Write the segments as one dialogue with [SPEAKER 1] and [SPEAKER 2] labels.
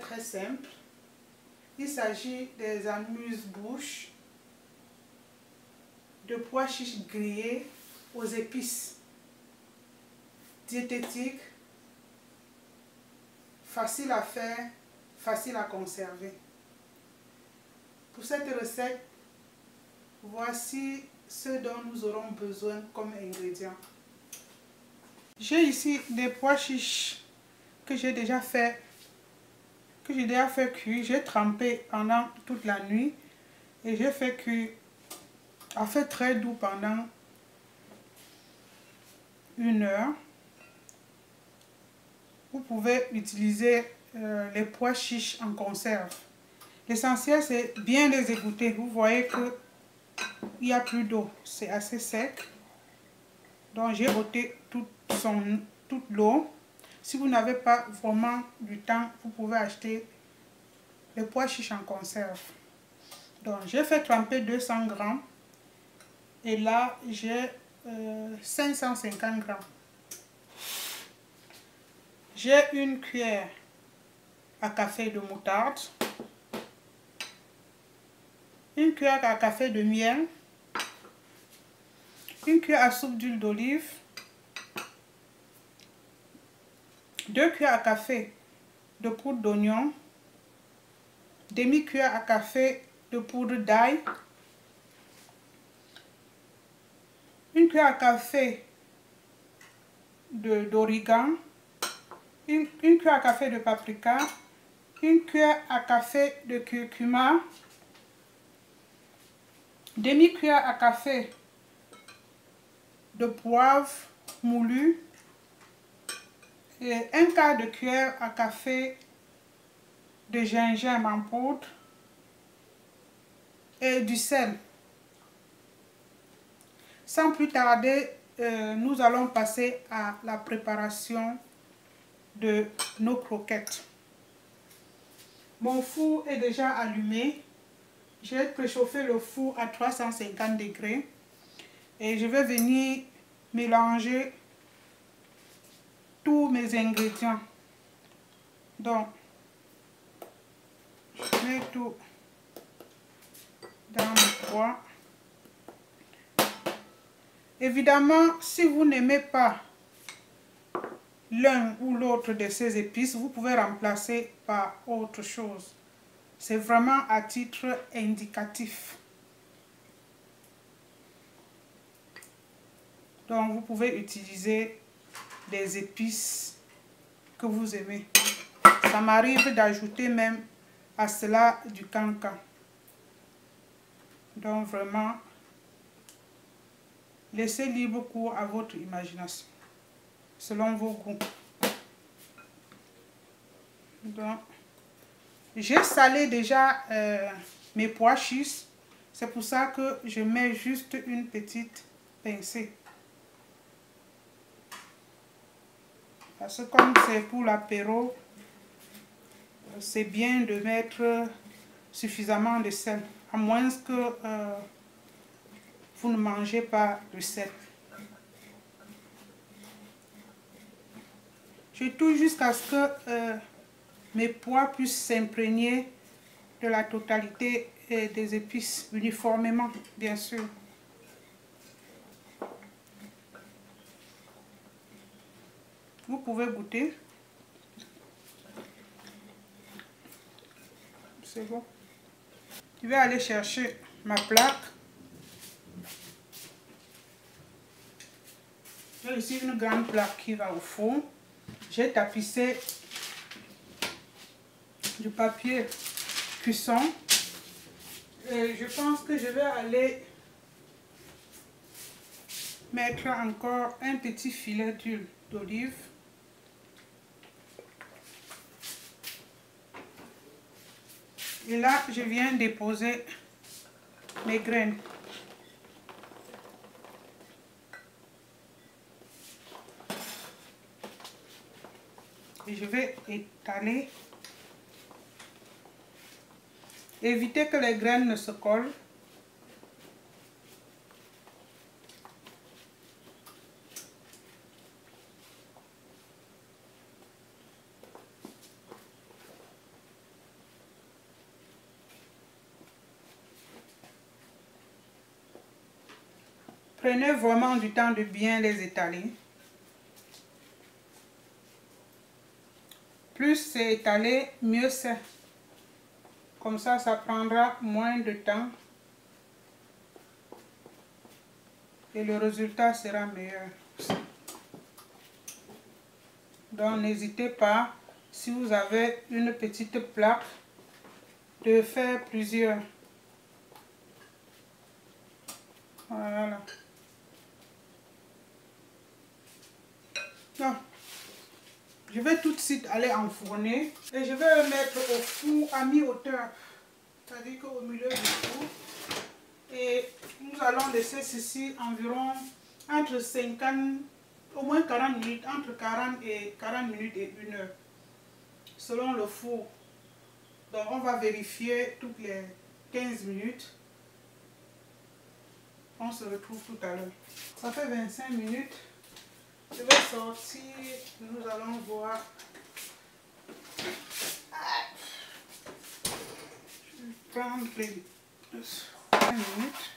[SPEAKER 1] très simple. Il s'agit des amuse-bouches de pois chiches grillés aux épices, diététiques, facile à faire, facile à conserver. Pour cette recette, voici ce dont nous aurons besoin comme ingrédients. J'ai ici des pois chiches que j'ai déjà fait cuire. J'ai trempé pendant toute la nuit et j'ai fait cuire à feu très doux pendant 1 heure. Vous pouvez utiliser les pois chiches en conserve. L'essentiel, c'est bien les égoutter. Vous voyez que il n'y a plus d'eau, c'est assez sec. Donc j'ai ôté toute l'eau. Si vous n'avez pas vraiment du temps, vous pouvez acheter les pois chiches en conserve. Donc j'ai fait tremper 200 grammes. Et là, j'ai 550 grammes. J'ai 1 cuillère à café de moutarde. 1 cuillère à café de miel. 1 cuillère à soupe d'huile d'olive. 2 cuillères à café de poudre d'oignon. Demi-cuillère à café de poudre d'ail. 1 cuillère à café d'origan. 1 cuillère à café de paprika. 1 cuillère à café de curcuma. Demi-cuillère à café de poivre moulu. Et 1/4 de cuillère à café de gingembre en poudre. Et du sel. Sans plus tarder, nous allons passer à la préparation de nos croquettes. Mon four est déjà allumé. J'ai préchauffé le four à 350 degrés. Et je vais venir mélanger tous mes ingrédients. Donc, je mets tout dans le pois. Évidemment, si vous n'aimez pas l'un ou l'autre de ces épices, vous pouvez remplacer par autre chose. C'est vraiment à titre indicatif. Donc, vous pouvez utiliser des épices que vous aimez. Ça m'arrive d'ajouter même à cela du cancan. Donc, vraiment, laissez libre cours à votre imagination, selon vos goûts. Donc, j'ai salé déjà mes pois chiches. C'est pour ça que je mets juste une petite pincée. Parce que comme c'est pour l'apéro, c'est bien de mettre suffisamment de sel. À moins que vous ne mangez pas de sel. Je touche jusqu'à ce que mes pois puissent s'imprégner de la totalité des épices, uniformément, bien sûr. Vous pouvez goûter. C'est bon. Je vais aller chercher ma plaque. J'ai ici une grande plaque qui va au four. J'ai tapissé du papier cuisson. Et je pense que je vais aller mettre encore un petit filet d'huile d'olive. Et là, je viens déposer mes graines. Et je vais étaler. Évitez que les graines ne se collent. Prenez vraiment du temps de bien les étaler. Plus c'est étalé, mieux c'est. Comme ça prendra moins de temps. Et le résultat sera meilleur. Donc n'hésitez pas, si vous avez une petite plaque, de faire plusieurs. Voilà. Donc, je vais tout de suite aller enfourner et je vais le mettre au four à mi-hauteur, c'est-à-dire qu'au milieu du four. Et nous allons laisser ceci environ entre 50, au moins 40 minutes, entre 40 minutes et 1 heure, selon le four. Donc on va vérifier toutes les 15 minutes. On se retrouve tout à l'heure. Ça fait 25 minutes. Je vais sortir, nous allons voir. Je vais prendre les 5 minutes.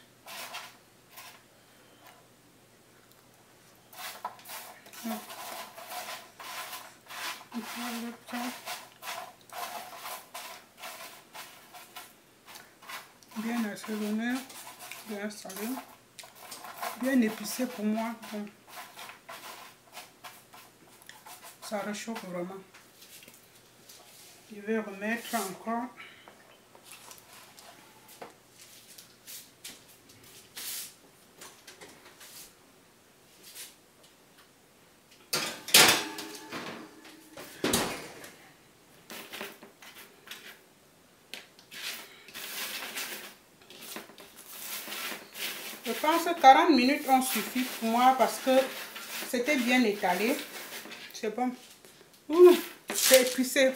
[SPEAKER 1] Bien assaisonné, bien salé, bien épicé pour moi. Bon. Ça réchauffe vraiment. Je vais remettre encore. Je pense que 40 minutes ont suffi pour moi parce que c'était bien étalé. C'est bon. C'est épicé.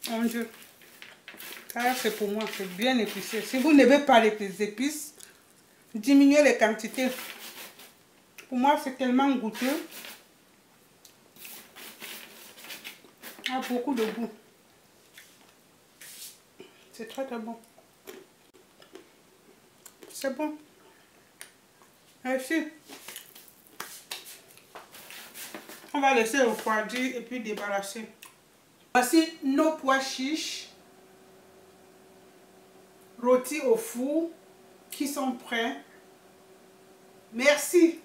[SPEAKER 1] Mon Dieu. Ça c'est pour moi, c'est bien épicé. Si vous n'aimez pas les épices, diminuez les quantités. Pour moi, c'est tellement goûteux. Il y a beaucoup de goût. C'est très très bon. C'est bon. Merci. On va laisser refroidir et puis débarrasser. Voici nos pois chiches rôtis au four qui sont prêts. Merci.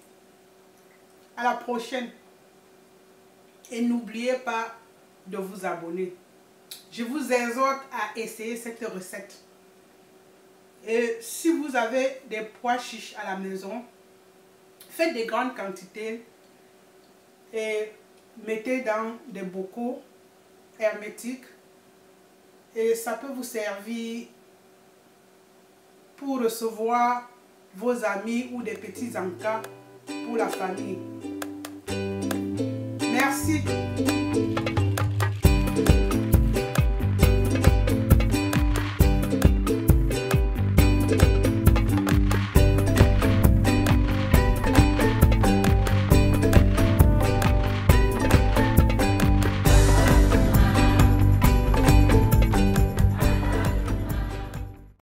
[SPEAKER 1] À la prochaine. Et n'oubliez pas de vous abonner. Je vous exhorte à essayer cette recette. Et si vous avez des pois chiches à la maison, faites des grandes quantités et mettez dans des bocaux hermétiques. Et ça peut vous servir pour recevoir vos amis ou des petits encas pour la famille. Merci.